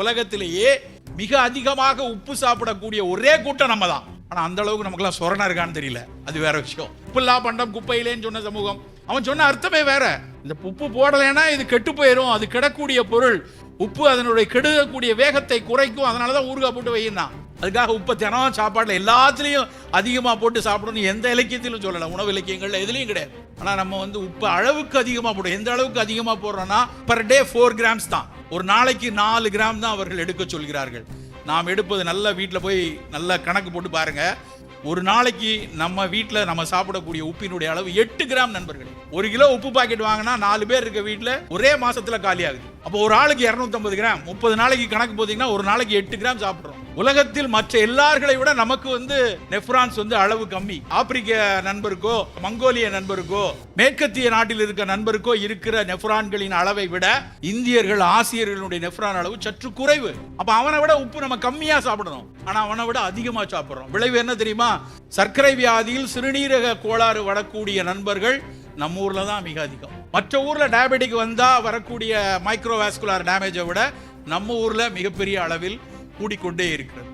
உலகத்திலேயே மிக அதிகமாக உப்பு சாப்பிடக்கூடிய ஒரே கூட்டம் நம்ம தான். ஆனா அந்த அளவுக்கு நமக்குலாம் சொரணம் இருக்கான்னு தெரியல, அது வேற விஷயம். உப்புல்லா பண்டம் குப்பையிலேன்னு சொன்ன சமூகம், அவன் சொன்ன அர்த்தமே வேற. இந்த உப்பு போடலைன்னா இது கெட்டு போயிடும், அது கிடக்கூடிய பொருள், உப்பு அதனுடைய கெடுக்கக்கூடிய வேகத்தை குறைக்கும், அதனாலதான் ஊறுகாய் போட்டு வையினா. அதுக்காக உப்பை தினம் சாப்பாடுல எல்லாத்துலயும் அதிகமா போட்டு சாப்பிடணும் எந்த இலக்கியத்திலும் சொல்லல, உணவு இலக்கியங்கள்ல எதுலயும் கிடையாது. ஆனா நம்ம உப்பு அளவுக்கு அதிகமா போடும். எந்த அளவுக்கு அதிகமா போடுறோம்னா per day 4 grams தான், ஒரு நாளைக்கு 4 கிராம் தான் அவர்கள் எடுக்க சொல்கிறார்கள். நாம் எடுப்பது நல்ல வீட்டில் போய் நல்ல கணக்கு போட்டு பாருங்க. ஒரு நாளைக்கு நம்ம வீட்டில் நம்ம சாப்பிடக்கூடிய உப்பினுடைய அளவு 8 கிராம் நண்பர்கள். 1 கிலோ உப்பு பாக்கெட் வாங்கினா 4 பேர் இருக்க வீட்டில் ஒரே மாசத்துல காலி ஆகுது. அப்போ ஒரு ஆளுக்கு 250 கிராம், 30 நாளைக்கு கணக்கு போதீங்கன்னா ஒரு நாளைக்கு 8 கிராம் சாப்பிட்றோம். உலகத்தில் மற்ற எல்லார்களை விட நமக்கு நெஃப்ரான்ஸ் அளவு கம்மி. ஆப்பிரிக்க நண்பருக்கோ மங்கோலிய நண்பருக்கோ மேற்கத்திய நாட்டில் இருக்க நண்பருக்கோ இருக்கிற நெஃப்ரான்களின் அளவை விட இந்தியர்கள் ஆசியர்களுடைய நெஃப்ரான் அளவு சற்று குறைவு. அப்ப அவனை விட உப்பு நம்ம கம்மியா சாப்பிடணும், ஆனா அவனை விட அதிகமா சாப்பிடுறோம். விளைவு என்ன தெரியுமா? சர்க்கரை வியாதியில் சிறுநீரக கோளாறு வரக்கூடிய நண்பர்கள் நம்ம ஊர்ல தான் மிக அதிகம். மற்ற ஊர்ல டயபெட்டிக் வந்தா வரக்கூடிய மைக்ரோவாஸ்குலர் டேமேஜை விட நம்ம ஊர்ல மிகப்பெரிய அளவில் கூடிக்கொண்டே இருக்கிறது.